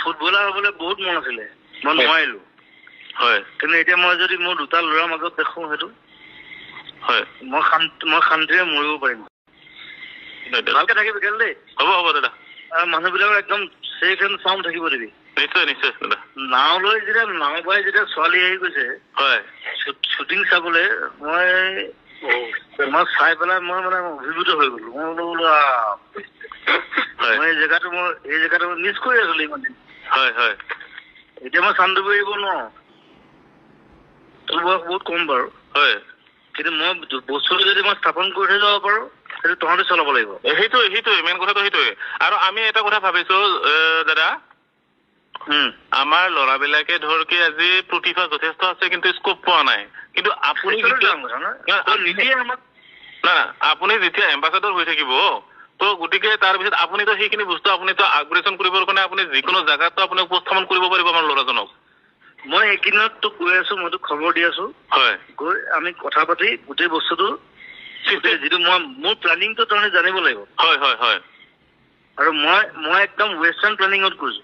Footballer হ'বলৈ বহুত মন আছিলে, মই নোৱাৰিলো। হয়। কিন্তু এতিয়া মই যদি মোৰ দুটা ল'ৰাৰ মাজত দেখো সেইটো হয়, মই শান্তিৰে মৰিব পাৰিম। ভালকে থাকিবি কেলে দেই। হ'ব হ'ব দাদা। আৰু মানুহবিলাকৰ একদম চেফ এণ্ড চাউণ্ড থাকিব দিবি। নিশ্চয় নিশ্চয় দাদা। নাও লৈ যেতিয়া নাও বাই যেতিয়া ছোৱালী আহি গৈছে হয় শ্বুটিং চাবলৈ, মই চাই পেলাই মই মানে অভিভূত হৈ গলো। মই বোলো মই এই জেগাটো মই মিছ কৰি আছিলো ইমান দিন। হয় হয়। এতিয়া মই চান্দুবি এৰিব নোৱাৰো। তোৰ বয়স বহুত কম বাৰু। হয়। কিন্তু মই বস্তুটো যদি মই স্থাপন কৰি থৈ যাব পাৰো, সেইটো তহঁতে চলাব লাগিব। সেইটোৱে মেইন কথাটো সেইটোৱে। আৰু আমি এটা কথা ভাবিছো দাদা, আমাৰ ল'ৰাবিলাকে ধৰ কি আজি প্ৰতিভা যথেষ্ট আছে কিন্তু স্কোপ পোৱা নাই। কিন্তু আপুনি আপুনি যেতিয়া এম্বাচাডৰ হৈ থাকিব, তো গতিকে তাৰপিছত আপুনিতো সেইখিনি বস্তু আপুনিতো আপগ্ৰেডেশ্যন কৰিবৰ কাৰণে আপুনি যিকোনো জেগাতো আপুনি উপস্থাপন কৰিব পাৰিব আমাৰ ল'ৰাজনক। মই এইকেইদিনত তোক কৈ আছো, মই তোক খবৰ দি আছো। হয়। গৈ আমি কথা পাতি গোটেই বস্তুটো যিটো মোৰ প্লেনিংটো তহঁতে জানিব লাগিব। হয় হয় হয়। আৰু মই একদম ৱেষ্টাৰ্ণ প্লেনিঙত কৰিছো।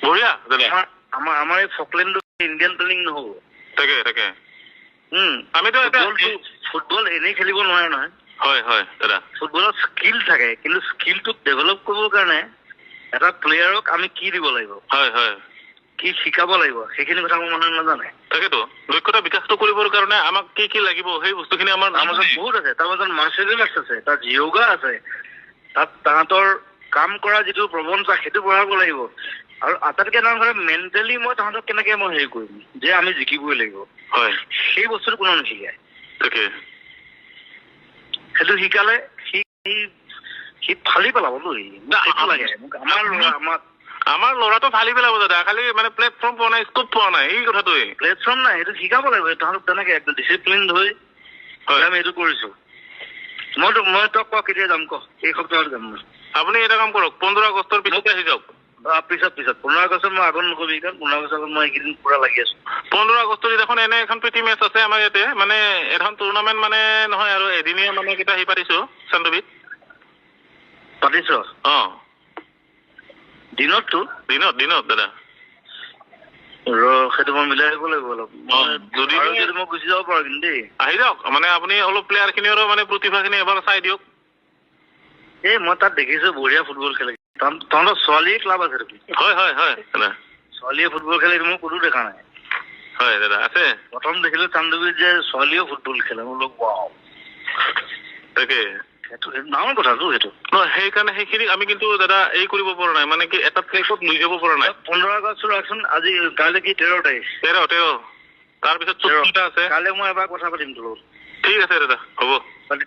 বঢ়িয়া দাদা। আমাৰ এই ফকলেণ্ডৰ ইণ্ডিয়ান প্লেনিং নহ'ব। তাকে আমিতো ফুটবল এনেই খেলিব নোৱাৰে নহয়। হয় হয় দাদা। ফুটবলত স্কিল থাকে, কিন্তু স্কিলটো ডেভেলপ কৰিবৰ কাৰণে এটা প্লেয়াৰক আমি কি দিব লাগিব, হয় হয়, কি শিকাব লাগিব, সেইখিনি কথা মোৰ মানুহে নাজানে। তাকেতো দক্ষতা বিকাশটো কৰিবৰ কাৰণে আমাক কি লাগিব সেই বস্তুখিনি আমাৰ মাজত বহুত আছে। তাৰ মাজত মাৰ্চেল আৰ্টছ আছে, তাত যোগা আছে, তাত তাহাঁতৰ কাম কৰা যিটো প্ৰৱণতা সেইটো বঢ়াব লাগিব। আৰু আটাইতকৈ ডাঙৰ কথা মেণ্টেলি মই তাহাঁতক কেনেকে মই হেৰি কৰিম যে আমি জিকিবই লাগিব। হয়, সেই বস্তুটো কোনো নিশিকায়। তাকে সেইটো শিকালে সি ফালি পেলাব লাগে। আমাৰ ল'ৰাটো ফালি পেলাব দাদা, খালি মানে প্লেটফৰ্ম পোৱা নাই, স্কোপ পোৱা নাই, এই কথাটোৱে। প্লেটফৰ্ম নাই, সেইটো শিকাব লাগিব। তাহাঁতক তেনেকে একদম ডিচিপ্লিন হৈ আমি এইটো কৰিছো। মই তক ক কেতিয়া যাম ক, এই সপ্তাহত যাম মই। আপুনি এটা কাম কৰক, 15 আগষ্টৰ পিছতে আহি যাওক। পিছত 15 আগষ্টত মই আগত নকবি, কাৰণ 15 আগষ্টত মই এইকেইদিন পুৰা লাগি আছো। 15 আগষ্টত দেখোন এনে এখন প্ৰীতি মেচ আছে আমাৰ ইয়াতে, মানে এখন টুৰ্ণামেণ্ট মানে নহয় আৰু এদিনীয়া মানে কেইটা আহি পাতিছো চান্দুবিত। পাতিছ? দিনত দাদা। সেইটো মই মিলাই আহিব লাগিব অলপ। যদি মই গুচি যাব পাৰো কিন্তু দেই। আহি যাওক, মানে আপুনি অলপ প্লেয়াৰ খিনিৰো মানে প্ৰতিভাখিনি এবাৰ চাই দিয়ক। মই তাত দেখিছো বঢ়িয়া ফুটবল খেলে। তহঁতৰ ছোৱালীয়ে ক্লাব আছে নেকি? হয় হয় হয় দাদা। ছোৱালীয়ে ফুটবল খেলে মই কোনো দেখা নাই। হয় দাদা আছে। প্ৰথম দেখিলো চান্দুবিত যে ছোৱালীয়েও ফুটবল খেলে, মই বোলো ৱাও। তাকে সেইটো ডাঙৰ কথাটো সেইটো। সেইকাৰণে সেইখিনি আমি কিন্তু দাদা এই কৰিব পৰা নাই, মানে কি এটা প্লেচত লৈ যাব পৰা নাই। 15 আগষ্ট ৰাখচোন, আজি কাইলৈ কি 13 তাৰিখ? 13 তাৰপিছত 14টা আছে। কাইলৈ মই এবাৰ কথা পাতিম তোৰ লগত। ঠিক আছে দাদা, হ'ব।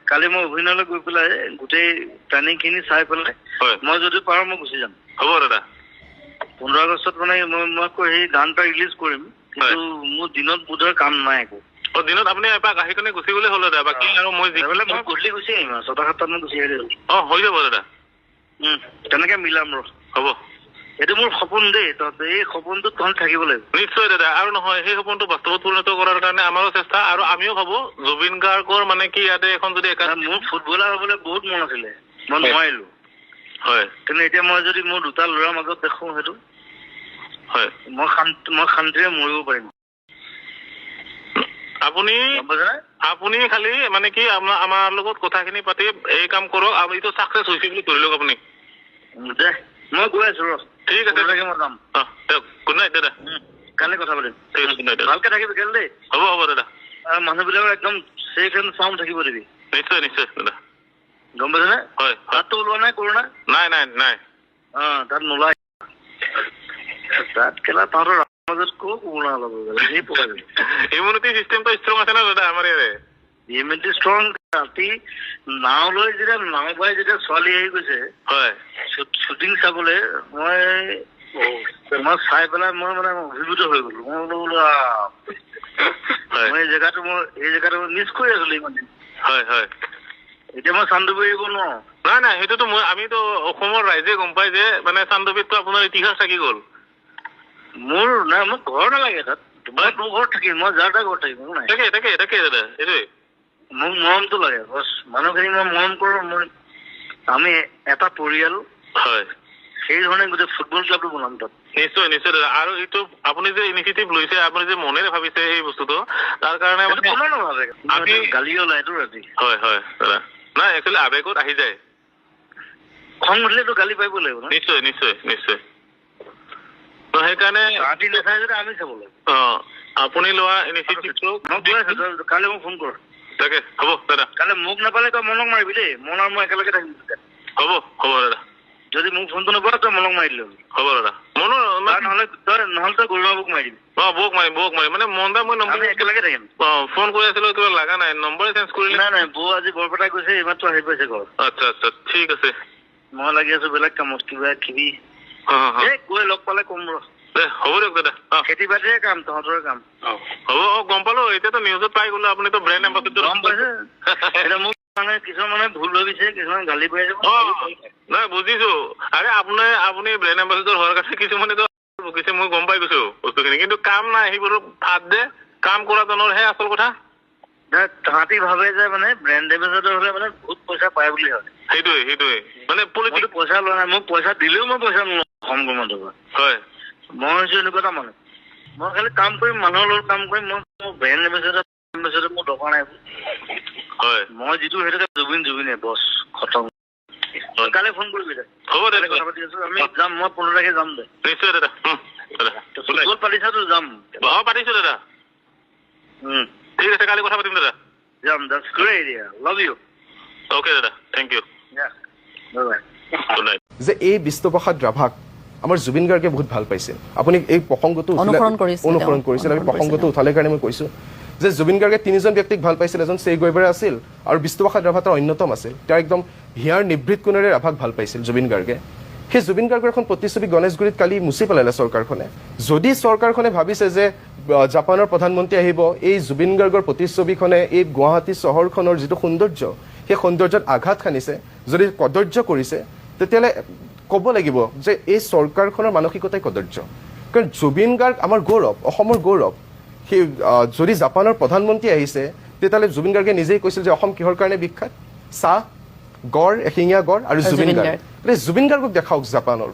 কালি মই অভিনয়লৈ গৈ পেলাই গোটেই প্লেনিং খিনি চাই পেলাই মই যদি পাৰো মই গুচি যাম। হ'ব দাদা। 15 আগষ্টত মানে মই সেই গান এটা ৰিলিজ কৰিম, কিন্তু মোৰ দিনত বোধহয় কাম নাই একো। দিনত আপুনি এপাক আহি কেনে গুচি গ'লে হ'ল দাদা। বাকী আৰু মই গধূলি গুচি আহিম আৰু 6-7টাত মই গুচি আহিলে হৈ যাব দাদা। তেনেকে মিলাম হ'ব। এইটো মোৰ সপোন দেই, এই সপোনটোত তহঁত থাকিব লাগিব। নিশ্চয় দাদা। আৰু নহয়, সেই সপোনটো বাস্তৱত পৰিণত কৰাৰ কাৰণে আমাৰো চেষ্টা, আৰু আমিও ভাবো জুবিন গাৰ্গৰ মানে কি ইয়াতে এখন যদি মোৰ ফুটবলাৰ হ'বলৈ বহুত মন আছিলে, মই নোৱাৰিলো। হয়। কিন্তু এতিয়া মই যদি মোৰ দুটা ল'ৰাৰ মাজত দেখো সেইটো মই শান্তিৰে মৰিব পাৰিম। আপুনি খালি মানে কি আমাৰ লগত কথাখিনি পাতি এই কাম কৰক, আৰু এইটো চাকচেছ হৈছে বুলি ধৰি লওক আপুনি। দে মই গৈ আছো ঠিক আছে, মই যাম। গুড নাইট দাদা। কালি কথা পাতিম। ঠিক আছে, গুড নাইট। ভালকে থাকিবি কেলে দেই। হ'ব দাদা। মানুহবিলাকৰ একদম চেফ এণ্ড চাউণ্ড থাকিব দিবি। নিশ্চয় দাদা। গম পাইছনে? হয়। তাততো ওলোৱা নাই কৰোণা? নাই। তাত নোলাই। তাত কেলা তহঁতৰ মাজত ক'ত কৰোণা ওলাব? ইমিউনিটি চিষ্টেমটো ষ্ট্ৰং আছে না দাদা আমাৰ ইয়াৰে? Immunity strong. ৰাতি নাও লৈ নাও বাই যেতিয়া ছোৱালী আহি গৈছে শ্বুটিং চাবলৈ, মই চাই পেলাই মই মানে অভিভূত হৈ গলো। মই বোলো মই এই জেগাটো মই মিছ কৰি আছিলো ইমান দিন। হয়। এতিয়া মই চান্দুবি এৰিব নোৱাৰো। নাই, সেইটোতো আমিতো অসমৰ ৰাইজে গম পাই যে মানে চান্দুবিতটো আপোনাৰ ইতিহাস থাকি গ'ল। মোৰ ঘৰ নালাগে তাত। মই তোৰ ঘৰত থাকিম, মই যাৰ তাৰ ঘৰত থাকিম। তাকে দাদা, এইটোৱে মোক মৰমটো লাগে বছ। মানুহখিনি মই মৰম কৰো। আমি এটা পৰিয়াল। হয়। সেই ধৰণে গোটেই ফুটবল ক্লাবটো বনাম তাত। নিশ্চয় নিশ্চয় দাদা। আৰু এইটো আপুনি যে ইনিচিয়েটিভ লৈছে, আপুনি যে মনেৰে ভাবিছে এই বস্তুটো, তাৰ কাৰণে আমি গালি ওলাইতো ৰাতি। হয় হয় দাদা, নাই একচুৱেলি আৱেগত আহি যায়, খং উঠিলেতো গালি পাৰিব লাগিব। নিশ্চয় নিশ্চয় নিশ্চয়। সেইকাৰণে ৰাতি নাচাই যদি আমি চাব লাগিব। আপুনি লোৱা ইনিচিয়েটিভটো কাইলৈ মোক ফোন কৰ। তাকে হ'ব দাদা। কাইলৈ মোক নাপালে তই মনক মাৰিবি দেই, মন আৰু মই একেলগে থাকিম। হ'ব হ'ব দাদা। যদি মোক ফোনটো নকৰা তই মনক মাৰি দিলো। হ'ব দাদা। নহ'লে তই গৰুমাবুক মাৰি দিবি। বৌক মাৰিম মানে মন দা মই নম্বৰ একেলগে থাকিম। ফোন কৰি আছিলো, কিবা লগা নাই, নম্বৰ চেঞ্জ কৰিলে। নাই বৌ আজি বৰপেটা গৈছে, এইমাত্ৰ আহি পাইছে ঘৰ। আচ্ছা আচ্ছা ঠিক আছে। মই লাগি আছো বেলেগ কামত, কিবা কিবি গৈ লগ পালে কম ৰ। হ'ব দিয়ক দাদা। খেতি বাতিৰে কাম, তহঁতৰে কাম। হ'ব গম পালো, এতিয়াতো নিউজত পাই গলো আপুনিতো ব্ৰেণ্ড এম্বাছাডৰ। গম পাইছে এতিয়া মোক মানে কিছুমান মানুহে ভুল ভাবিছে, কিছুমান গালি পাৰিছে। নাই বুজিছো। আৰে আপুনি ব্ৰেণ্ড এম্বাছাডৰ হোৱাৰ কাৰণে কিছুমানেতো বকিছে, মই গম পাই গৈছো বস্তুখিনি, কিন্তু কাম নাই, সেইবোৰ ভাত দে, কাম কৰাজনৰহে আচল কথা। তাহাঁতি ভাবে যে মানে ব্ৰেণ্ড এম্বাছাডৰ হলে মানে বহুত পইচা পায় বুলি ভাবে। সেইটোৱে মানে পলিটিক্স পইচা লোৱা নাই, মোক পইচা দিলেও মই পইচা নলওঁ কম কমত। হয়, মই হৈছো এনেকুৱা এটা মানুহ, মই খালি কাম কৰিম, মানুহৰ লগত কাম কৰিম। মোৰ ব্ৰেণ্ড এম্বাছাডৰ মোৰ দৰকাৰ নাই। হয়, মই যিটো সেইটোকে জুবিনে বছ খতম। কাইলৈ ফোন কৰিবি দে। হ'ব দে, কথা পাতি আছো, আমি যাম। মই 15 তাৰিখে যাম দে। নিশ্চয় দাদা। ফুটবল পাতিছাতো যাম। পাতিছো দাদা। ঠিক আছে, কালি কথা পাতিম দাদা। যাম। That's great idea. Love you. Okay দাদা, thank you. Yeah. Bye-bye. Good night. যে এই বিষ্ণুপ্ৰসাদ ৰাভাক আমাৰ জুবিন গাৰ্গে বহুত ভাল পাইছিল। আপুনি এই প্ৰসংগটো অনুসৰণ কৰিছিল, আমি প্ৰসংগটো উঠালে কাৰণে মই কৈছোঁ যে জুবিন গাৰ্গে 3জন ব্যক্তিক ভাল পাইছিল। এজন চেই গৈবাৰে আছিল আৰু বিষ্ণুপ্ৰসাদ ৰাভা তাৰ অন্যতম আছিল। তেওঁ একদম হিয়াৰ নিভৃত কোণেৰে ৰাভাক ভাল পাইছিল জুবিন গাৰ্গে। সেই জুবিন গাৰ্গৰ এখন প্ৰতিচ্ছবি গণেশগুৰিত কালি মুচি পেলালে চৰকাৰখনে। যদি চৰকাৰখনে ভাবিছে যে জাপানৰ প্ৰধানমন্ত্ৰী আহিব, এই জুবিন গাৰ্গৰ প্ৰতিচ্ছবিখনে এই গুৱাহাটী চহৰখনৰ যিটো সৌন্দৰ্য, সেই সৌন্দৰ্যত আঘাত সানিছে, যদি কদৰ্য কৰিছে, তেতিয়াহ'লে ক'ব লাগিব যে এই চৰকাৰখনৰ মানসিকতাই কদৰ্য। কাৰণ জুবিন গাৰ্গ আমাৰ গৌৰৱ, অসমৰ গৌৰৱ। সেই যদি জাপানৰ প্ৰধানমন্ত্ৰী আহিছে, তেতিয়াহ'লে জুবিন গাৰ্গে নিজেই কৈছিল যে অসম কিহৰ কাৰণে বিখ্যাত? চাহ, গড়, এশিঙীয়া গড় আৰু জুবিন গাৰ্গ। জুবিন গাৰ্গক দেখাওক জাপানৰ।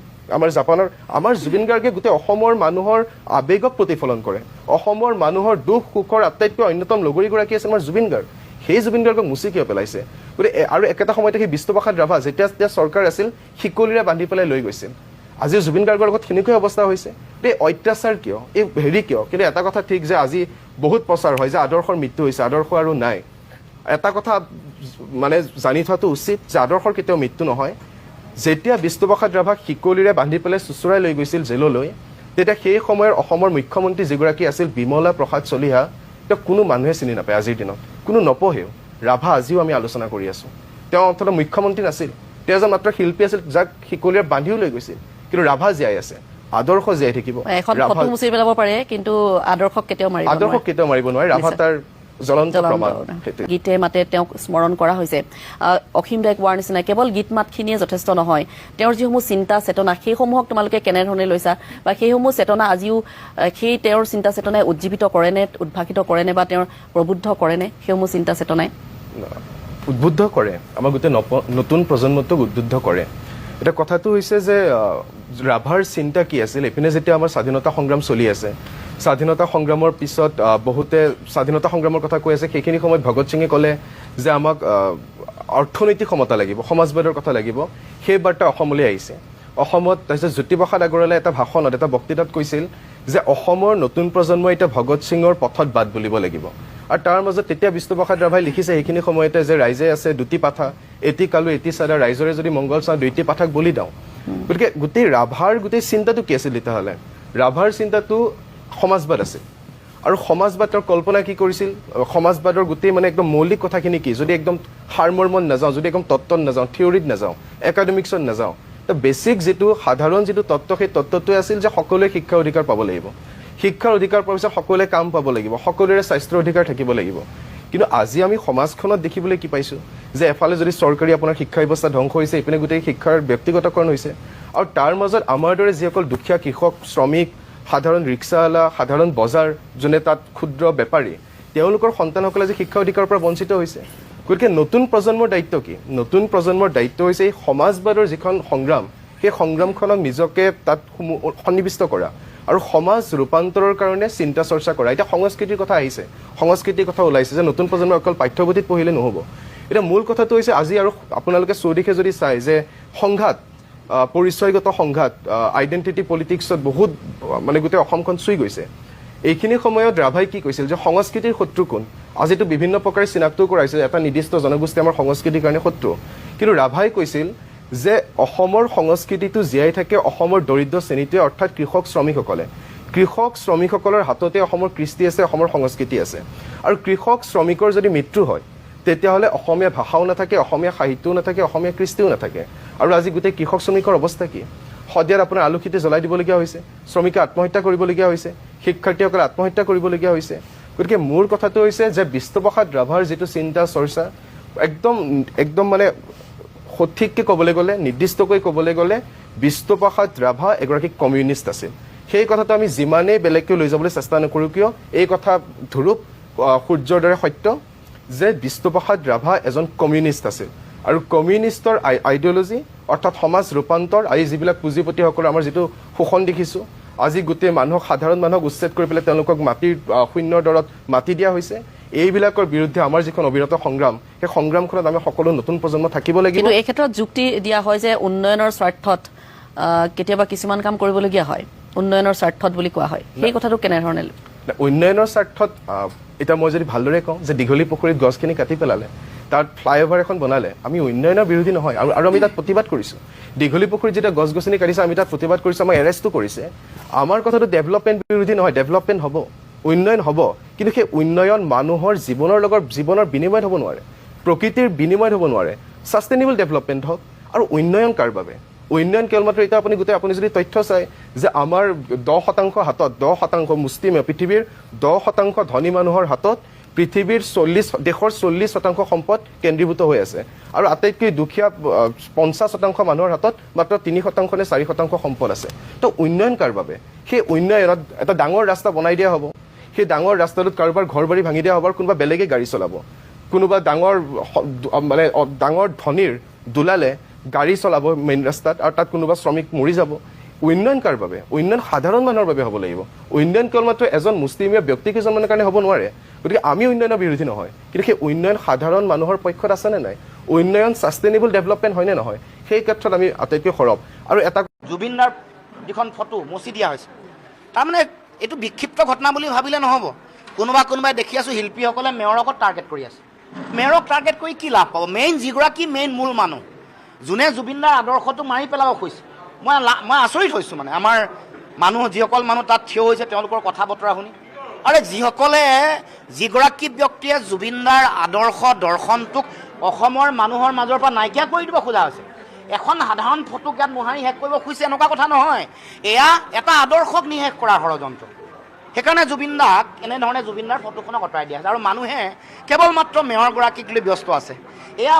আমাৰ জুবিন গাৰ্গে গোটেই অসমৰ মানুহৰ আৱেগক প্ৰতিফলন কৰে। অসমৰ মানুহৰ দুখ সুখৰ আটাইতকৈ অন্যতম লগৰীগৰাকী আছে আমাৰ জুবিন গাৰ্গ। সেই জুবিন গাৰ্গক মুচি কিয় পেলাইছে? গতিকে আৰু একেটা সময়তে সেই বিষ্ণুপ্ৰসাদ ৰাভা যেতিয়া চৰকাৰ আছিল, শিকলিৰে বান্ধি পেলাই লৈ গৈছিল। আজি জুবিন গাৰ্গৰ লগত সেনেকৈ অৱস্থা হৈছে। এই অত্যাচাৰ কিয়? এই হেৰি কিয়? কিন্তু এটা কথা ঠিক যে আজি বহুত প্ৰচাৰ হয় যে আদৰ্শৰ মৃত্যু হৈছে, আদৰ্শ আৰু নাই। এটা কথা মানে জানি থোৱাটো উচিত যে আদৰ্শৰ কেতিয়াও মৃত্যু নহয়। যেতিয়া বিষ্ণুপ্ৰসাদ ৰাভাক শিকলিৰে বান্ধি পেলাই চুচুৰাই লৈ গৈছিল জেললৈ, তেতিয়া সেই সময়ৰ অসমৰ মুখ্যমন্ত্ৰী যিগৰাকী আছিল বিমলা প্ৰসাদ চলিহা, তেওঁ কোনো মানুহে চিনি নাপায় আজিৰ দিনত, কোনো নপঢ়েও। ৰাভা আজিও আমি আলোচনা কৰি আছোঁ। তেওঁ অন্ততঃ মুখ্যমন্ত্ৰী নাছিল, তেওঁ এজন মাত্ৰ শিল্পী আছিল, যাক শিকলিৰে বান্ধিও লৈ গৈছিল। কিন্তু ৰাভা জীয়াই আছে, আদৰ্শ জীয়াই থাকিব। আদৰ্শক কেতিয়াও মাৰিব নোৱাৰে। ৰাভা তাৰ জ্বলন্ত প্ৰমাণ। গীতে মাতে তেওঁক স্মৰণ কৰা হৈছে। অসীম দাই কোৱাৰ নিচিনা কেৱল গীত মাতখিনিয়ে যথেষ্ট নহয়, তেওঁৰ যিসমূহ চিন্তা চেতনা, সেইসমূহক তোমালোকে কেনেধৰণে লৈছা, বা সেইসমূহ চেতনা আজিও সেই তেওঁৰ চিন্তা চেতনাই উজ্জীৱিত কৰেনে, উদ্ভাসিত কৰেনে, বা তেওঁৰ প্ৰবুদ্ধ কৰেনে? সেইসমূহ চিন্তা চেতনাই উদ্বুদ্ধ কৰে, আমাৰ গোটেই নতুন প্ৰজন্মটোক উদ্বুদ্ধ কৰে। এতিয়া কথাটো হৈছে যে ৰাভাৰ চিন্তা কি আছিল? এইপিনে যেতিয়া আমাৰ স্বাধীনতা সংগ্ৰাম চলি আছে, স্বাধীনতা সংগ্ৰামৰ পিছত বহুতে স্বাধীনতা সংগ্ৰামৰ কথা কৈ আছে, সেইখিনি সময়ত ভগত সিঙে ক'লে যে আমাক অৰ্থনৈতিক সমতা লাগিব, সমাজবাদৰ কথা লাগিব। সেই বাৰ্তা অসমলৈ আহিছে। অসমত তাৰপিছত জ্যোতিপ্ৰসাদ আগৰৱালাই এটা ভাষণত, এটা বক্তৃতাত কৈছিল যে অসমৰ নতুন প্ৰজন্মই এতিয়া ভগত সিঙৰ পথত বাট বুলিব লাগিব। আৰু তাৰ মাজত তেতিয়া বিষ্ণুপ্ৰসাদ ৰাভাই লিখিছে সেইখিনি সময়তে যে ৰাইজে আছে দুটি পাঠা, এটি কালো এটি চাদা, ৰাইজৰে যদি মংগল চাওঁ দুইটি পাঠাক বলি দিওঁ। গতিকে গোটেই ৰাভাৰ গোটেই চিন্তাটো কি আছিল তেতিয়াহ'লে? ৰাভাৰ চিন্তাটো সমাজবাদ আছিল। আৰু সমাজবাদ তেওঁৰ কল্পনা কি কৰিছিল? সমাজবাদৰ গোটেই মানে একদম মৌলিক কথাখিনি কি? যদি একদম সাৰমৰ্মত নাযাওঁ, যদি একদম তত্ত্বত নাযাওঁ, থিয়ৰিত নাযাওঁ, একাডেমিক্সত নাযাওঁ, বেছিক যিটো সাধাৰণ যিটো তত্ত্ব, সেই তত্ত্বটোৱে আছিল যে সকলোৱে শিক্ষাৰ অধিকাৰ পাব লাগিব। শিক্ষাৰ অধিকাৰ পোৱাৰ পিছত সকলোৱে কাম পাব লাগিব, সকলোৰে স্বাস্থ্যৰ অধিকাৰ থাকিব লাগিব। কিন্তু আজি আমি সমাজখনত দেখিবলৈ কি পাইছোঁ যে এফালে যদি চৰকাৰী আপোনাৰ শিক্ষা ব্যৱস্থা ধ্বংস হৈছে, এইপিনে গোটেই শিক্ষাৰ ব্যক্তিগতকৰণ হৈছে। আৰু তাৰ মাজত আমাৰ দৰে যিসকল দুখীয়া কৃষক, শ্ৰমিক, সাধাৰণ ৰিক্সাৱালা, সাধাৰণ বজাৰ, যোনে তাত ক্ষুদ্ৰ বেপাৰী, তেওঁলোকৰ সন্তানসকলে যে শিক্ষা অধিকাৰৰ পৰা বঞ্চিত হৈছে। গতিকে নতুন প্ৰজন্মৰ দায়িত্ব কি? নতুন প্ৰজন্মৰ দায়িত্ব হৈছে এই সমাজবাদৰ যিখন সংগ্ৰাম, সেই সংগ্ৰামখনক নিজকে তাত সন্নিৱিষ্ট কৰা আৰু সমাজ ৰূপান্তৰৰ কাৰণে চিন্তা চৰ্চা কৰা। এতিয়া সংস্কৃতিৰ কথা আহিছে, সংস্কৃতিৰ কথা ওলাইছে যে নতুন প্ৰজন্মই অকল পাঠ্যপুথিত পঢ়িলে নহ'ব। এতিয়া মূল কথাটো হৈছে আজি আৰু আপোনালোকে চৌদিশে যদি চায় যে সংঘাত, পৰিচয়গত সংঘাত, আইডেণ্টিটি পলিটিক্সত বহুত মানে গোটেই অসমখন চুই গৈছে। এইখিনি সময়ত ৰাভাই কি কৈছিল যে সংস্কৃতিৰ শত্ৰু কোন, আজিতো বিভিন্ন প্ৰকাৰে চিনাক্তও কৰাইছিল এটা নিৰ্দিষ্ট জনগোষ্ঠী আমাৰ সংস্কৃতিৰ কাৰণে শত্ৰু, কিন্তু ৰাভাই কৈছিল যে অসমৰ সংস্কৃতিটো জীয়াই থাকে অসমৰ দৰিদ্ৰ শ্ৰেণীটোৱে, অৰ্থাৎ কৃষক শ্ৰমিকসকলে। কৃষক শ্ৰমিকসকলৰ হাততে অসমৰ কৃষ্টি আছে, অসমৰ সংস্কৃতি আছে। আৰু কৃষক শ্ৰমিকৰ যদি মৃত্যু হয় তেতিয়াহ'লে অসমীয়া ভাষাও নাথাকে, অসমীয়া সাহিত্যও নাথাকে, অসমীয়া কৃষ্টিও নাথাকে। আৰু আজি গোটেই কৃষক শ্ৰমিকৰ অৱস্থা কি? শদিয়াত আপোনাৰ আলু খেতি জ্বলাই দিবলগীয়া হৈছে, শ্ৰমিকে আত্মহত্যা কৰিবলগীয়া হৈছে, শিক্ষাৰ্থীসকলে আত্মহত্যা কৰিবলগীয়া হৈছে। গতিকে মোৰ কথাটো হৈছে যে বিষ্ণুপ্ৰসাদ ৰাভাৰ যিটো চিন্তা চৰ্চা একদম মানে সঠিককৈ ক'বলৈ গ'লে, নিৰ্দিষ্টকৈ ক'বলৈ গ'লে বিষ্ণুপ্ৰসাদ ৰাভা এগৰাকী কমিউনিষ্ট আছিল। সেই কথাটো আমি যিমানেই বেলেগকৈ লৈ যাবলৈ চেষ্টা নকৰোঁ কিয়, এই কথা ধ্ৰুৱ সূৰ্যৰ দৰে সত্য যে বিষ্ণুপ্ৰসাদ ৰাভা এজন কমিউনিষ্ট আছিল। আৰু কমিউনিষ্টৰ আইডিঅলজি অৰ্থাৎ সমাজ ৰূপান্তৰ, আজি যিবিলাক পুঁজিপতিসকলৰ আমাৰ যিটো শোষণ দেখিছোঁ, আজি গোটেই মানুহক, সাধাৰণ মানুহক উচ্ছেদ কৰি পেলাই তেওঁলোকক মাটিৰ শূন্যৰ দৰত মাটি দিয়া হৈছে, এইবিলাকৰ বিৰুদ্ধে আমাৰ যিখন অবিৰত সংগ্ৰাম, সেই সংগ্ৰামখনত আমি সকলো নতুন প্ৰজন্ম থাকিব লাগিব। কিন্তু এই ক্ষেত্ৰত যুক্তি দিয়া হয় যে উন্নয়নৰ স্বাৰ্থত কেতিয়াবা কিছুমান কাম কৰিবলগীয়া হয়, উন্নয়নৰ স্বাৰ্থত বুলি কোৱা হয়, সেই কথাটো কেনেধৰণে? উন্নয়নৰ স্বাৰ্থত এতিয়া মই যদি ভালদৰে কওঁ যে দীঘলী পুখুৰীত গছখিনি কাটি পেলালে, তাত ফ্লাইঅভাৰ এখন বনালে, আমি উন্নয়নৰ বিৰোধী নহয়। আৰু আমি তাত প্ৰতিবাদ কৰিছোঁ। দীঘলী পুখুৰীত যেতিয়া গছ গছনি কাটিছে আমি তাত প্ৰতিবাদ কৰিছোঁ, আমাক এৰেষ্টো কৰিছে। আমাৰ কথাটো ডেভেলপমেণ্ট বিৰোধী নহয়, ডেভেলপমেণ্ট হ'ব, উন্নয়ন হ'ব, কিন্তু সেই উন্নয়ন মানুহৰ জীৱনৰ বিনিময়ত হ'ব নোৱাৰে, প্ৰকৃতিৰ বিনিময়ত হ'ব নোৱাৰে। ছাষ্টেইনেবল ডেভেলপমেণ্ট হওক। আৰু উন্নয়ন কাৰ বাবে? উন্নয়ন কেৱল মাত্ৰ এতিয়া আপুনি যদি তথ্য চায় যে আমাৰ 10% হাতত, 10% মুষ্টিমেয় পৃথিৱীৰ 10% ধনী মানুহৰ হাতত পৃথিৱীৰ দেশৰ 40% সম্পদ কেন্দ্ৰীভূত হৈ আছে, আৰু আটাইতকৈ দুখীয়া 50% মানুহৰ হাতত মাত্ৰ 3% নে 4% সম্পদ আছে। তো উন্নয়ন কাৰ বাবে? সেই উন্নয়নত এটা ডাঙৰ ৰাস্তা বনাই দিয়া হ'ব, সেই ডাঙৰ ৰাস্তাটোত কাৰোবাৰ ঘৰ বাৰী ভাঙি দিয়া হ'ব, আৰু কোনোবা বেলেগে গাড়ী চলাব, কোনোবা ডাঙৰ ধনীৰ দুলালে গাড়ী চলাব মেইন ৰাস্তাত, আৰু তাত কোনোবা শ্ৰমিক মৰি যাব। উন্নয়ন কাৰ বাবে? উন্নয়ন সাধাৰণ মানুহৰ বাবে হ'ব লাগিব। উন্নয়ন কেৱল মাত্ৰ এজন মুষ্টিমেয় ব্যক্তি কেইজনমানৰ কাৰণে হ'ব নোৱাৰে। গতিকে আমি উন্নয়নৰ বিৰোধী নহয়, কিন্তু সেই উন্নয়ন সাধাৰণ মানুহৰ পক্ষত আছেনে নাই? উন্নয়ন ছাষ্টেইনেবল ডেভেলপমেণ্ট হয়নে নহয়? সেই ক্ষেত্ৰত আমি আটাইতকৈ সৰব। আৰু এটা জুবিনদাৰ যিখন ফটো মচি দিয়া হৈছে, তাৰমানে এইটো বিক্ষিপ্ত ঘটনা বুলি ভাবিলে নহ'ব। কোনোবাই দেখি আছোঁ শিল্পীসকলে মেয়ৰক টাৰ্গেট কৰি আছে। মেয়ৰক টাৰ্গেট কৰি কি লাভ পাব? যিগৰাকী মূল মানুহ, যোনে জুবিনদাৰ আদৰ্শটো মাৰি পেলাব খুজিছে, মই আচৰিত হৈছোঁ। মানে আমাৰ যিসকল মানুহ তাত থিয় হৈছে তেওঁলোকৰ কথা বতৰা শুনি, আৰু যিগৰাকী ব্যক্তিয়ে জুবিনদাৰ আদৰ্শ দৰ্শনটোক অসমৰ মানুহৰ মাজৰ পৰা নাইকিয়া কৰি দিব খোজা হৈছে, এখন সাধাৰণ ফটোক ইয়াত মোহাৰি শেষ কৰিব খুজিছে, এনেকুৱা কথা নহয়। এয়া এটা আদৰ্শক নিশেষ কৰাৰ ষড়যন্ত্ৰ। সেইকাৰণে জুবিনদাক এনেধৰণে জুবিনদাৰ ফটোখনক আঁতৰাই দিয়া হৈছে, আৰু মানুহে কেৱল মাত্ৰ মেয়ৰগৰাকীক লৈ ব্যস্ত আছে। এয়া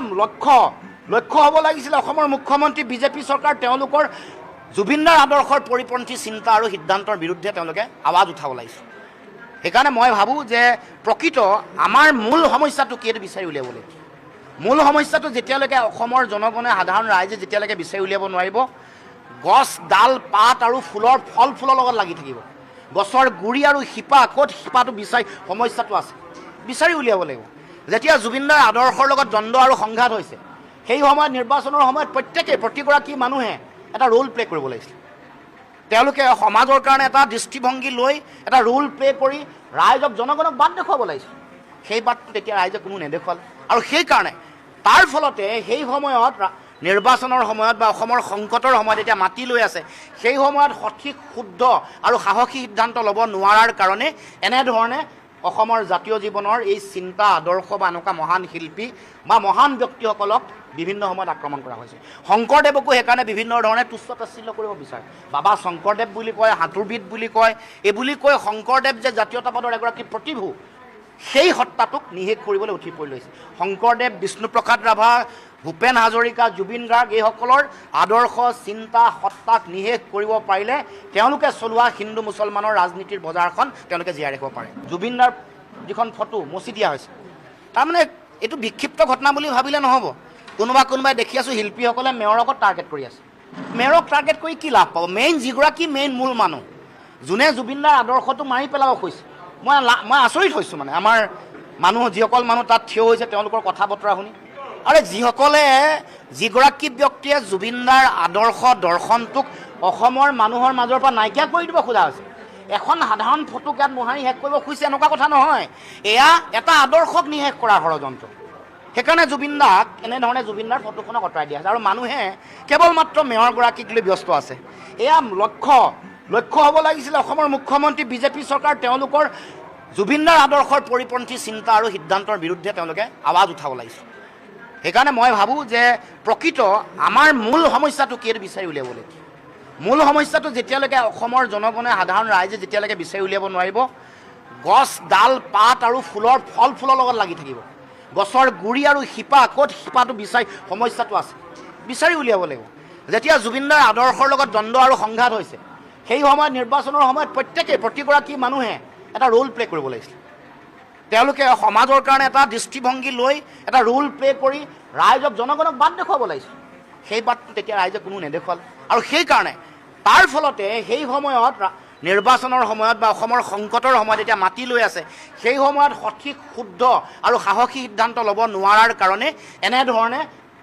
লক্ষ্য হ'ব লাগিছিলে অসমৰ মুখ্যমন্ত্ৰী, বিজেপি চৰকাৰ, তেওঁলোকৰ জুবিনদাৰ আদৰ্শৰ পৰিপন্থী চিন্তা আৰু সিদ্ধান্তৰ বিৰুদ্ধে তেওঁলোকে আৱাজ উঠাব লাগিছিল। সেইকাৰণে মই ভাবোঁ যে প্ৰকৃত আমাৰ মূল সমস্যাটো কি এইটো বিচাৰি উলিয়াব লাগিব। মূল সমস্যাটো যেতিয়ালৈকে অসমৰ জনগণে, সাধাৰণ ৰাইজে যেতিয়ালৈকে বিচাৰি উলিয়াব নোৱাৰিব, গছ ডাল পাত আৰু ফল ফুলৰ লগত লাগি থাকিব। গছৰ গুৰি আৰু শিপা ক'ত, শিপাটো সমস্যাটো আছে, বিচাৰি উলিয়াব লাগিব। যেতিয়া জুবিনদাৰ আদৰ্শৰ লগত দ্বন্দ্ব আৰু সংঘাত হৈছে, সেই সময়ত নিৰ্বাচনৰ সময়ত প্ৰতিগৰাকী মানুহে এটা ৰোল প্লে কৰিব লাগিছিল। তেওঁলোকে সমাজৰ কাৰণে এটা দৃষ্টিভংগী লৈ এটা ৰোল প্লে কৰি জনগণক বাট দেখুৱাব লাগিছিল। সেই বাটটো তেতিয়া ৰাইজে কোনো নেদেখুৱালে, আৰু সেইকাৰণে তাৰ ফলতে সেই সময়ত নিৰ্বাচনৰ সময়ত বা অসমৰ সংকটৰ সময়ত এতিয়া মাটি লৈ আছে, সেই সময়ত সঠিক শুদ্ধ আৰু সাহসী সিদ্ধান্ত ল'ব নোৱাৰাৰ কাৰণে এনেধৰণে অসমৰ জাতীয় জীৱনৰ এই চিন্তা আদৰ্শ বা এনেকুৱা মহান শিল্পী বা মহান ব্যক্তিসকলক বিভিন্ন সময়ত আক্ৰমণ কৰা হৈছে। শংকৰদেৱকো সেইকাৰণে বিভিন্ন ধৰণে তুচ্ছ তাচ্ছিল্য কৰিব বিচাৰে। বাবা শংকৰদেৱ বুলি কয়, সাঁতোৰবিদ বুলি কয়, এই বুলি কৈ শংকৰদেৱ যে জাতীয়তাবাদৰ এগৰাকী প্ৰতিভূ, সেই সত্তাটোক নিষেধ কৰিবলৈ উঠি পৰি লৈছে। শংকৰদেৱ, বিষ্ণুপ্ৰসাদ ৰাভা, ভূপেন হাজৰিকা, জুবিন গাৰ্গ, এইসকলৰ আদৰ্শ চিন্তা সত্তাক নিষেধ কৰিব পাৰিলে তেওঁলোকে চলোৱা হিন্দু মুছলমানৰ ৰাজনীতিৰ বজাৰখন তেওঁলোকে জীয়াই ৰাখিব পাৰে। জুবিনদাৰ যিখন ফটো মচি দিয়া হৈছে, তাৰমানে এইটো বিক্ষিপ্ত ঘটনা বুলি ভাবিলে নহ'ব। কোনোবাই দেখি আছোঁ শিল্পীসকলে মেয়ৰক টাৰ্গেট কৰি আছে। মেয়ৰক টাৰ্গেট কৰি কি লাভ পাব মেইন যিগৰাকী মেইন মূল মানুহ যোনে জুবিনদাৰ আদৰ্শটো মাৰি পেলাব খুজিছে মই আচৰিত হৈছোঁ মানে আমাৰ মানুহ যিসকল মানুহ তাত থিয় হৈছে তেওঁলোকৰ কথা বতৰা শুনি আৰু যিসকলে যিগৰাকী ব্যক্তিয়ে জুবিনদাৰ আদৰ্শ দৰ্শনটোক অসমৰ মানুহৰ মাজৰ পৰা নাইকিয়া কৰি দিব খোজা হৈছে এখন সাধাৰণ ফটোক ইয়াত মোহাৰি শেষ কৰিব খুজিছে এনেকুৱা কথা নহয় এয়া এটা আদৰ্শক নিশেষ কৰাৰ ষড়যন্ত্ৰ সেইকাৰণে জুবিনদাক এনেধৰণে জুবিনদাৰ ফটোখনক আঁতৰাই দিয়া আছে আৰু মানুহে কেৱল মাত্ৰ মেয়ৰগৰাকীক লৈ ব্যস্ত আছে এয়া লক্ষ্য হ'ব লাগিছিলে অসমৰ মুখ্যমন্ত্ৰী বিজেপি চৰকাৰ তেওঁলোকৰ জুবিনদাৰ আদৰ্শৰ পৰিপন্থী চিন্তা আৰু সিদ্ধান্তৰ বিৰুদ্ধে তেওঁলোকে আৱাজ উঠাব লাগিছিল সেইকাৰণে মই ভাবোঁ যে প্ৰকৃত আমাৰ মূল সমস্যাটো কি এইটো বিচাৰি উলিয়াব লাগিব মূল সমস্যাটো যেতিয়ালৈকে অসমৰ জনগণে সাধাৰণ ৰাইজে যেতিয়ালৈকে বিচাৰি উলিয়াব নোৱাৰিব গছ ডাল পাত আৰু ফুলৰ ফল ফুলৰ লগত লাগি থাকিব গছৰ গুৰি আৰু শিপা ক'ত শিপাটো সমস্যাটো আছে বিচাৰি উলিয়াব লাগিব যেতিয়া জুবিনদাৰ আদৰ্শৰ লগত দ্বন্দ্ব আৰু সংঘাত হৈছে সেই সময়ত নিৰ্বাচনৰ সময়ত প্ৰতিগৰাকী মানুহে এটা ৰোল প্লে কৰিব লাগিছিল তেওঁলোকে সমাজৰ কাৰণে এটা দৃষ্টিভংগী লৈ এটা ৰোল প্লে কৰি ৰাইজক জনগণক বাট দেখুৱাব লাগিছিল সেই বাটটো তেতিয়া ৰাইজে কোনো নেদেখুৱাল আৰু সেইকাৰণে তাৰ ফলতে সেই সময়ত নিৰ্বাচনৰ সময়ত বা অসমৰ সংকটৰ সময়ত এতিয়া মাটি লৈ আছে সেই সময়ত সঠিক শুদ্ধ আৰু সাহসী সিদ্ধান্ত ল'ব নোৱাৰাৰ কাৰণে এনেধৰণে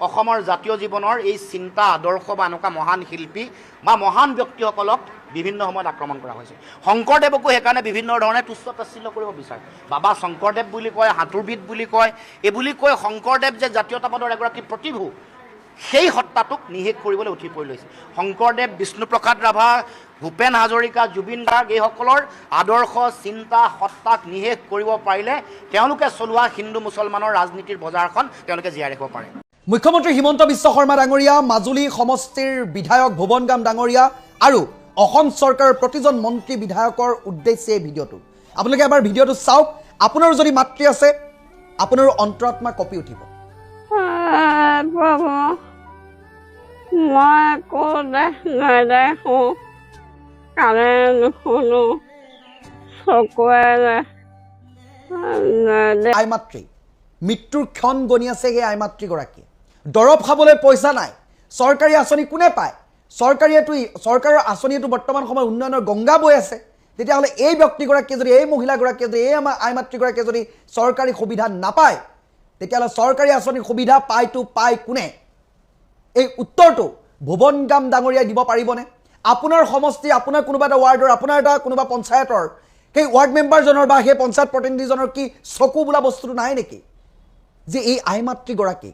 অসমৰ জাতীয় জীৱনৰ এই চিন্তা আদৰ্শ বা এনেকুৱা মহান শিল্পী বা মহান ব্যক্তিসকলক বিভিন্ন সময়ত আক্ৰমণ কৰা হৈছে শংকৰদেৱকো সেইকাৰণে বিভিন্ন ধৰণে তুচ্ছ তাচ্ছিল্য কৰিব বিচাৰে বাবা শংকৰদেৱ বুলি কয় সাঁতোৰবিদ বুলি কয় এই বুলি কৈ শংকৰদেৱ যে জাতীয়তাবাদৰ এগৰাকী প্ৰতিভূ সেই সত্তাটোক নিষেধ কৰিবলৈ উঠি পৰি লৈছে শংকৰদেৱ বিষ্ণুপ্ৰসাদ ৰাভা ভূপেন হাজৰিকা জুবিন গাৰ্গ এইসকলৰ আদৰ্শ চিন্তা সত্তাক নিষেধ কৰিব পাৰিলে তেওঁলোকে চলোৱা হিন্দু মুছলমানৰ ৰাজনীতিৰ বজাৰখন তেওঁলোকে জীয়াই ৰাখিব পাৰে মুখ্যমন্ত্ৰী হিমন্ত বিশ্ব শৰ্মা ডাঙৰীয়া মাজুলী সমষ্টিৰ বিধায়ক ভুৱন গাম ডাঙৰীয়া আৰু অসম চৰকাৰৰ প্ৰতিজন মন্ত্ৰী বিধায়কৰ উদ্দেশ্যে এই ভিডিঅ'টো আপোনালোকে এবাৰ ভিডিঅ'টো চাওক আপোনাৰো যদি মাতৃ আছে আপোনাৰো অন্তৰাত্মা কঁপি উঠিব মই ক'লে নেদেখো কাণে নুশুনো চকুৱে আই মাতৃ মৃত্যুৰ ক্ষণ গণি আছে সেই আই মাতৃগৰাকীয়ে দৰৱ খাবলৈ পইচা নাই চৰকাৰী আঁচনি কোনে পায় চৰকাৰৰ আঁচনিয়েতো বৰ্তমান সময়ত উন্নয়নৰ গংগা বৈ আছে তেতিয়াহ'লে এই ব্যক্তিগৰাকীয়ে যদি এই মহিলাগৰাকীয়ে যদি এই আমাৰ আই মাতৃগৰাকীয়ে যদি চৰকাৰী সুবিধা নাপায় তেতিয়াহ'লে চৰকাৰী আঁচনিৰ সুবিধা পায় কোনে এই উত্তৰটো ভুৱন গাম ডাঙৰীয়াই দিব পাৰিবনে আপোনাৰ সমষ্টি আপোনাৰ কোনোবা এটা ৱাৰ্ডৰ আপোনাৰ এটা কোনোবা পঞ্চায়তৰ সেই ৱাৰ্ড মেম্বাৰজনৰ বা সেই পঞ্চায়ত প্ৰতিনিধিজনৰ কি চকু বোলা বস্তুটো নাই নেকি যে এই আই মাতৃগৰাকী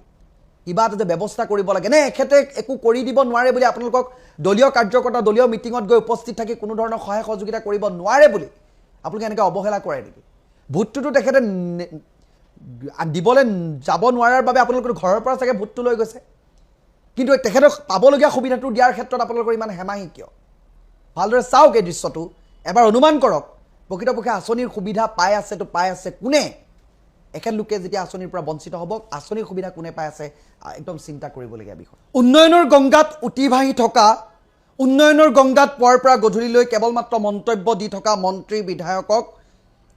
কিবা এটা ব্যৱস্থা কৰিব লাগে নে এখেতে একো কৰি দিব নোৱাৰে বুলি আপোনালোকক দলীয় কাৰ্যকৰ্তা দলীয় মিটিঙত গৈ উপস্থিত থাকি কোনো ধৰণৰ সহায় সহযোগিতা কৰিব নোৱাৰে বুলি আপোনালোকে এনেকৈ অৱহেলা কৰে নেকি ভোটটোতো তেখেতে দিবলৈ যাব নোৱাৰাৰ বাবে আপোনালোকৰ ঘৰৰ পৰা চাগে ভোটটো লৈ গৈছে কিন্তু তেখেতক পাবলগীয়া সুবিধাটো দিয়াৰ ক্ষেত্ৰত আপোনালোকৰ ইমান হেমাহি কিয় ভালদৰে চাওক এই দৃশ্যটো এবাৰ অনুমান কৰক প্ৰকৃতপক্ষে আঁচনিৰ সুবিধা পাই আছে কোনে একেলোকে যেতিয়া আঁচনিৰ পৰা বঞ্চিত হ'ব আঁচনিৰ সুবিধা কোনে পাই আছে একদম চিন্তা কৰিবলগীয়া বিষয় উন্নয়নৰ গংগাত উটি ভাহি থকা উন্নয়নৰ গংগাত পুৱাৰ পৰা গধূলিলৈ কেৱল মাত্ৰ মন্তব্য দি থকা মন্ত্ৰী বিধায়কক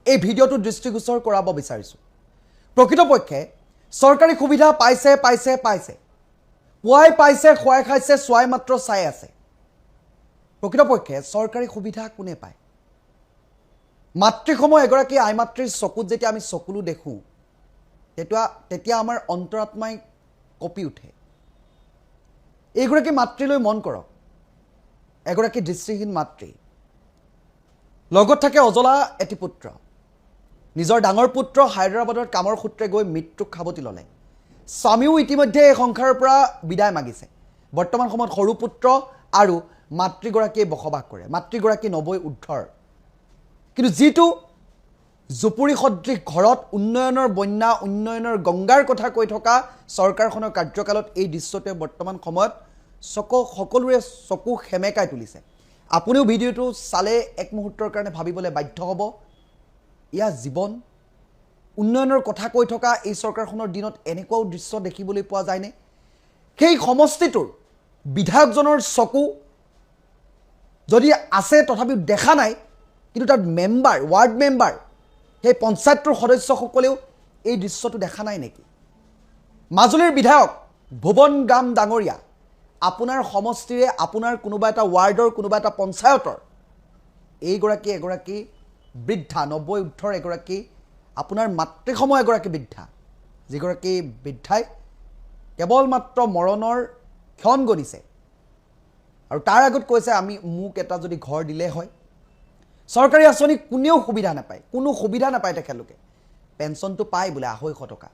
এই ভিডিঅ'টো দৃষ্টিগোচৰ কৰাব বিচাৰিছোঁ প্ৰকৃতপক্ষে চৰকাৰী সুবিধা পাইছে পুৱাই পাইছে খুৱাই খাইছে চোৱাই মাত্ৰ চাই আছে প্ৰকৃতপক্ষে চৰকাৰী সুবিধা কোনে পায় মাতৃসমূহ এগৰাকী আই মাতৃৰ চকুত যেতিয়া আমি চকুলো দেখোঁ তেতিয়া আমাৰ অন্তৰাত্মাই কঁপি উঠে এইগৰাকী মাতৃলৈ মন কৰক এগৰাকী দৃষ্টিহীন মাতৃ লগত থাকে অজলা এটি পুত্ৰ নিজৰ ডাঙৰ পুত্ৰ হায়দৰাবাদত কামৰ সূত্ৰে গৈ মৃত্যুক খাবতি ল'লে স্বামীও ইতিমধ্যে এই সংসাৰৰ পৰা বিদায় মাগিছে বৰ্তমান সময়ত সৰু পুত্ৰ আৰু মাতৃগৰাকীয়ে বসবাস কৰে মাতৃগৰাকী 90 ঊৰ্ধৰ কিন্তু যিটো জুপুৰি সদৃশ ঘৰত উন্নয়নৰ বন্যা উন্নয়নৰ গংগাৰ কথা কৈ থকা চৰকাৰখনৰ কাৰ্যকালত এই দৃশ্যটোৱে বৰ্তমান সময়ত সকলোৰে চকু সেমেকাই তুলিছে আপুনিও ভিডিঅ'টো চালে এক মুহূৰ্তৰ কাৰণে ভাবিবলৈ বাধ্য হ'ব ইয়া জীৱন উন্নয়নৰ কথা কৈ থকা এই চৰকাৰখনৰ দিনত এনেকুৱাও দৃশ্য দেখিবলৈ পোৱা যায়নে সেই সমষ্টিটোৰ বিধায়কজনৰ চকু যদি আছে তথাপিও দেখা নাই কিন্তু তাত মেম্বাৰ ৱাৰ্ড মেম্বাৰ সেই পঞ্চায়তৰ সদস্যসকলেও এই দৃশ্যটো দেখা নাই নেকি মাজুলীৰ বিধায়ক ভুৱন গাম ডাঙৰীয়া আপোনাৰ সমষ্টিৰে আপোনাৰ কোনোবা এটা ৱাৰ্ডৰ কোনোবা এটা পঞ্চায়তৰ এইগৰাকী এগৰাকী বৃদ্ধা 90 উৰ্ধৰ এগৰাকী আপোনাৰ মাতৃসম এগৰাকী বৃদ্ধা যিগৰাকী বৃদ্ধাই কেৱল মাত্ৰ মৰণৰ ক্ষণ গণিছে আৰু তাৰ আগত কৈছে আমি মোক এটা যদি ঘৰ দিলে হয় চৰকাৰী আঁচনি কোনেও সুবিধা নাপায় কোনো সুবিধা নাপায় তেখেতলোকে পেঞ্চনটো পায় বোলে 250 টকা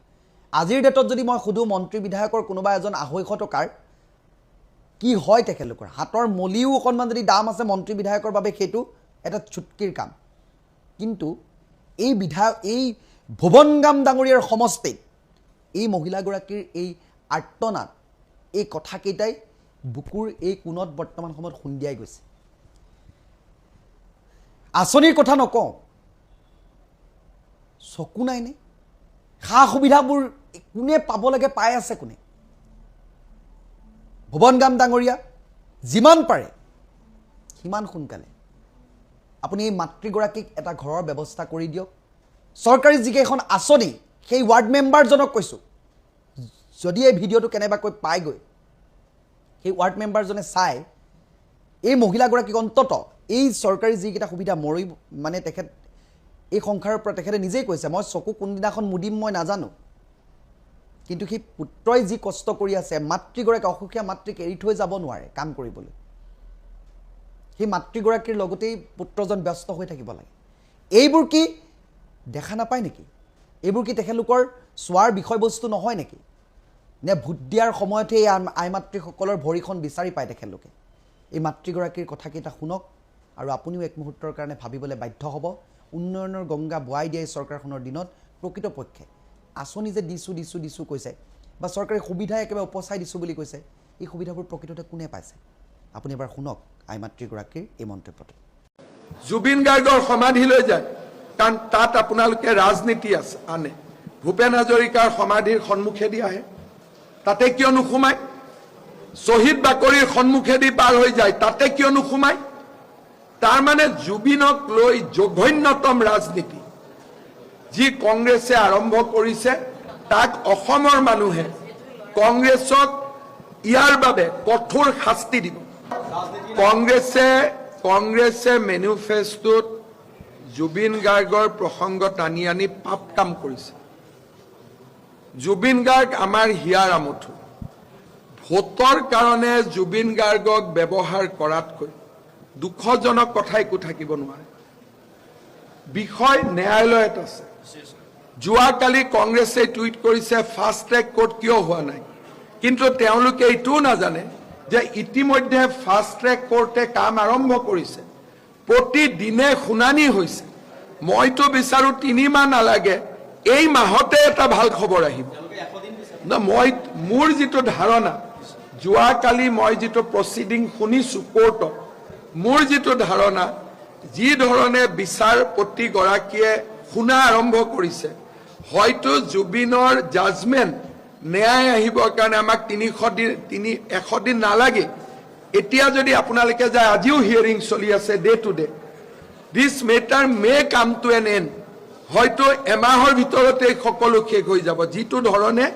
আজিৰ ডেটত যদি মই সুধো মন্ত্ৰী বিধায়কৰ কোনোবা এজন 250 টকাৰ কি হয় তেখেতলোকৰ হাতৰ মলিও অকণমান যদি দাম আছে মন্ত্ৰী বিধায়কৰ বাবে সেইটো এটা চুটকিৰ কাম কিন্তু এই ভুৱনগাম ডাঙৰীয়াৰ সমষ্টিত এই মহিলাগৰাকীৰ এই আৰ্তনাদ এই কথাকেইটাই বুকুৰ এই কোণত বৰ্তমান সময়ত খুন্দিয়াই গৈছে আঁচনিৰ কথা নকওঁ চকু নাইনে খা সুবিধাবোৰ কোনে পাব লাগে পাই আছে কোনে ভুৱনগাম ডাঙৰীয়া যিমান পাৰে সিমান সোনকালে আপুনি এই মাতৃগৰাকীক এটা ঘৰৰ ব্যৱস্থা কৰি দিয়ক চৰকাৰী যিকেইখন আঁচনি সেই ৱাৰ্ড মেম্বাৰজনক কৈছোঁ যদি এই ভিডিঅ'টো কেনেবাকৈ পাইগৈ সেই ৱাৰ্ড মেম্বাৰজনে চাই এই মহিলাগৰাকীক অন্তত এই চৰকাৰী যিকেইটা সুবিধা মৰি মানে তেখেত এই সংসাৰৰ পৰা তেখেতে নিজেই কৈছে মই চকু কোনদিনাখন মুদিম মই নাজানো কিন্তু সেই পুত্ৰই যি কষ্ট কৰি আছে মাতৃগৰাকী অসুখীয়া মাতৃক এৰি থৈ যাব নোৱাৰে কাম কৰিবলৈ সেই মাতৃগৰাকীৰ লগতেই পুত্ৰজন ব্যস্ত হৈ থাকিব লাগে এইবোৰ কি দেখা নাপায় নেকি এইবোৰ কি তেখেতলোকৰ চোৱাৰ বিষয়বস্তু নহয় নেকি নে ভোট দিয়াৰ সময়তে এই আই মাতৃসকলৰ ভৰিখন বিচাৰি পায় তেখেতলোকে এই মাতৃগৰাকীৰ কথাকেইটা শুনক আৰু আপুনিও এক মুহূৰ্তৰ কাৰণে ভাবিবলৈ বাধ্য হ'ব উন্নয়নৰ গংগা বোৱাই দিয়া চৰকাৰখনৰ দিনত প্ৰকৃতপক্ষে আঁচনি যে দিছোঁ কৈছে বা চৰকাৰী সুবিধা একেবাৰে উপচাই দিছোঁ বুলি কৈছে এই সুবিধাবোৰ প্ৰকৃততে কোনে পাইছে আপুনি এবাৰ শুনক আই মাতৃগৰাকীৰ এই মন্তব্যটো জুবিন গাৰ্গৰ সমাধিলৈ যায় কাৰণ তাত আপোনালোকে ৰাজনীতি আছে আনে ভূপেন হাজৰিকাৰ সমাধিৰ সন্মুখেদি আহে তাতে কিয় নোসোমায় শ্বহীদ বাকৰিৰ সন্মুখেদি পাৰ হৈ যায় তাতে কিয় নোসোমায় তাৰ মানে জুবিনক লৈ জঘন্যতম ৰাজনীতি যি কংগ্ৰেছে আৰম্ভ কৰিছে তাক অসমৰ মানুহে কংগ্ৰেছক ইয়াৰ বাবে কঠোৰ শাস্তি দিব কংগ্ৰেছে মেনিফেষ্টত জুবিন গাৰ্গৰ প্ৰসংগ টানি আনি পাপ কাম কৰিছে জুবিন গাৰ্গ আমাৰ হিয়াৰ আমঠু ভোটৰ কাৰণে জুবিন গাৰ্গক ব্যৱহাৰ কৰাতকৈ দুখজনক কথা একো থাকিব নোৱাৰে বিষয় ন্যায়ালয়ত আছে যোৱাকালি কংগ্ৰেছে টুইট কৰিছে ফাষ্ট ট্ৰেক কোৰ্ট কিয় হোৱা নাই কিন্তু তেওঁলোকে এইটোও নাজানে যে ইতিমধ্যে ফাষ্ট ট্ৰেক কোৰ্টে কাম আৰম্ভ কৰিছে প্ৰতিদিনে শুনানি হৈছে মইতো বিচাৰো 3 মাহ নালাগে এই মাহতে এটা ভাল খবৰ আহিব না মোৰ যিটো ধাৰণা যোৱাকালি মই যিটো প্ৰচিডিং শুনিছোঁ কোৰ্টত মোৰ যিটো ধাৰণা যি ধৰণে বিচাৰপতি গৰাকীয়ে শুনা আৰম্ভ কৰিছে হয়তো জুবিনৰ জাজমেণ্ট ন্যায় আহিবৰ কাৰণে আমাক 100 দিন নালাগে এতিয়া যদি আপোনালোকে যায় আজিও হিয়াৰিং চলি আছে day to day this matter may come to N and হয়তো এমাহৰ ভিতৰতে সকলো শেষ হৈ যাব যিটো ধৰণে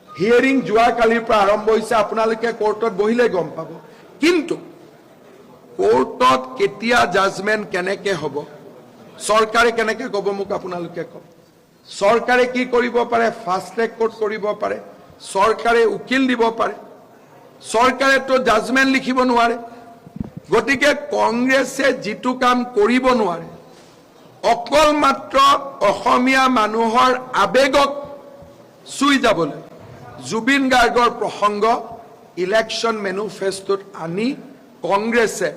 হিয়াৰিং যোৱাকালিৰ পৰা আৰম্ভ হৈছে আপোনালোকে কোৰ্টত বহিলে গম পাব কিন্তু কোৰ্টত কেতিয়া জাজমেণ্ট কেনেকে হ'ব চৰকাৰে কেনেকে ক'ব মোক আপোনালোকে কওক চৰকাৰে কি কৰিব পাৰে ফাষ্ট ট্ৰেক কোৰ্ট কৰিব পাৰে চৰকাৰে উকিল দিব পাৰে চৰকাৰেতো জাজমেণ্ট লিখিব নোৱাৰে গতিকে কংগ্ৰেছে যিটো কাম কৰিব নোৱাৰে অকল মাত্ৰ অসমীয়া মানুহৰ আবেগক চুই যাবলৈ জুবিন গাৰ্গৰ প্ৰসংগ ইলেকশ্যন মেনিফেষ্টত আনি কংগ্ৰেছে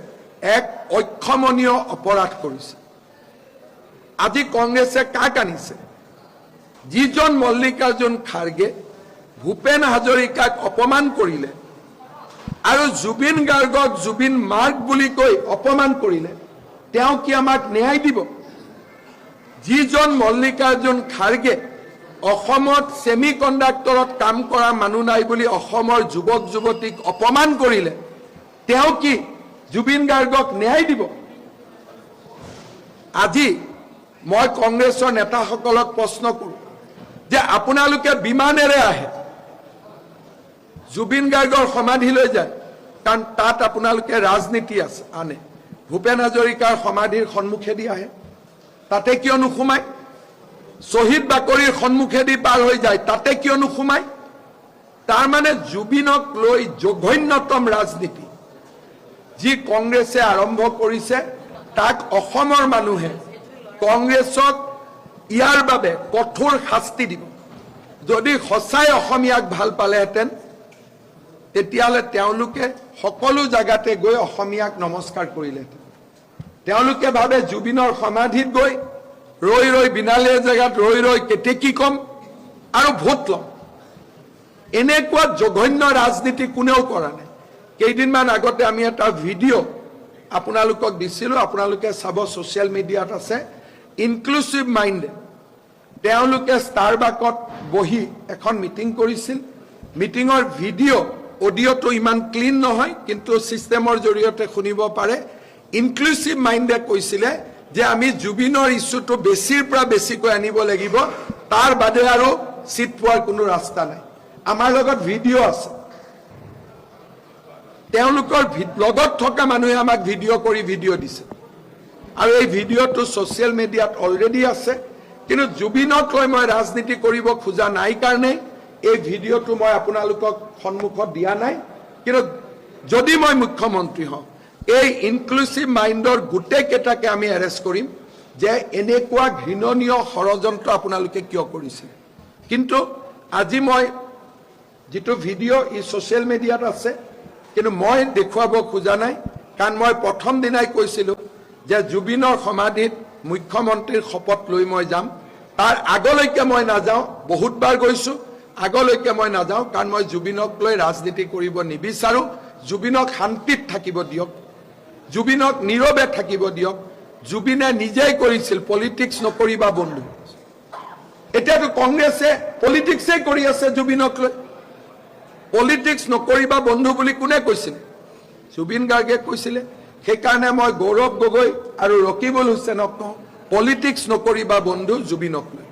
এক অক্ষমনীয় অপৰাধ কৰিছে আজি কংগ্ৰেছে কাক আনিছে যিজন মল্লিকাৰ্জুন খাৰ্গে ভূপেন হাজৰিকাক অপমান কৰিলে আৰু জুবিন গাৰ্গক জুবিন মাৰ্গ বুলি কৈ অপমান কৰিলে তেওঁ কি আমাক ন্যায় দিব যিজন মল্লিকাৰ্জুন খাৰ্গে অসমত সেমি কণ্ডাক্টৰত কাম কৰা মানুহ নাই বুলি অসমৰ যুৱক যুৱতীক অপমান কৰিলে তেওঁ কি জুবিন গাৰ্গক ন্যায় দিব আজি মই কংগ্ৰেছৰ নেতাসকলক প্ৰশ্ন কৰোঁ যে আপোনালোকে বিমানেৰে আহে জুবিন গাৰ্গৰ সমাধিলৈ যায় কাৰণ তাত আপোনালোকে ৰাজনীতি আছে আনে ভূপেন হাজৰিকাৰ সমাধিৰ সন্মুখেদি আহে তাতে কিয় নোসোমায় শ্বহীদ বাকৰিৰ সন্মুখেদি পাৰ হৈ যায় তাতে কিয় নোসোমায় তাৰ মানে জুবিনক লৈ জঘন্যতম ৰাজনীতি যি কংগ্ৰেছে আৰম্ভ কৰিছে তাক অসমৰ মানুহে কংগ্ৰেছক ইয়াৰ বাবে কঠোৰ শাস্তি দিব যদি সঁচাই অসমীয়াক ভাল পালেহেঁতেন তেতিয়াহ'লে তেওঁলোকে সকলো জাগাতে গৈ অসমীয়াক নমস্কাৰ কৰিলেহেঁতেন তেওঁলোকে ভাবে জুবিনৰ সমাধিত গৈ ৰৈ ৰৈ বিনালীয়া জেগাত ৰৈ ৰৈ কেতেকী কম আৰু ভোট ল'ম এনেকুৱা জঘন্য ৰাজনীতি কোনেও কৰা নাই কেইদিনমান আগতে আমি এটা ভিডিঅ' আপোনালোকক দিছিলোঁ আপোনালোকে চাব ছ'চিয়েল মিডিয়াত আছে ইনক্লুচিভ মাইণ্ডে তেওঁলোকে ষ্টাৰবাকত বহি এখন মিটিং কৰিছিল মিটিঙৰ ভিডিঅ' অডিঅ'টো ইমান ক্লিন নহয় কিন্তু ছিষ্টেমৰ জৰিয়তে শুনিব পাৰে ইনক্লুচিভ মাইণ্ডে কৈছিলে যে আমি জুবিনৰ ইছ্যুটো বেছিৰ পৰা বেছিকৈ আনিব লাগিব তাৰ বাদে আৰু চিট পোৱাৰ কোনো ৰাস্তা নাই আমাৰ লগত ভিডিঅ' আছে তেওঁলোকৰ লগত থকা মানুহে আমাক ভিডিঅ' কৰি ভিডিঅ' দিছে আৰু এই ভিডিঅ'টো ছ'চিয়েল মিডিয়াত অলৰেডি আছে কিন্তু জুবিনক লৈ মই ৰাজনীতি কৰিব খোজা নাই কাৰণে এই ভিডিঅ'টো মই আপোনালোকক সন্মুখত দিয়া নাই কিন্তু যদি মই মুখ্যমন্ত্ৰী হওঁ এই ইনক্লুচিভ মাইণ্ডৰ গোটেইকেইটাকে আমি এৰেষ্ট কৰিম যে এনেকুৱা ঘৃণনীয় ষড়যন্ত্ৰ আপোনালোকে কিয় কৰিছে কিন্তু আজি মই যিটো ভিডিঅ' ই ছ'চিয়েল মিডিয়াত আছে কিন্তু মই দেখুৱাব খোজা নাই কাৰণ মই প্ৰথম দিনাই কৈছিলোঁ যে জুবিনৰ সমাধিত মুখ্যমন্ত্ৰীৰ শপত লৈ মই যাম তাৰ আগলৈকে মই নাযাওঁ বহুতবাৰ গৈছোঁ আগলৈকে মই নাযাওঁ কাৰণ মই জুবিনক লৈ ৰাজনীতি কৰিব নিবিচাৰোঁ জুবিনক শান্তিত থাকিব দিয়ক জুবিনক নীৰৱে থাকিব দিয়ক জুবিনে নিজেই কৰিছিল পলিটিক্স নকৰিবা বন্ধু এতিয়াতো কংগ্ৰেছে পলিটিক্সেই কৰি আছে জুবিনক লৈ পলিটিক্স নকৰিবা বন্ধু বুলি কোনে কৈছিল জুবিন গাৰ্গে কৈছিলে সেইকাৰণে মই গৌৰৱ গগৈ আৰু ৰকিবুল হুছেইনক কওঁ পলিটিক্স নকৰিবা বন্ধু জুবিনক লৈ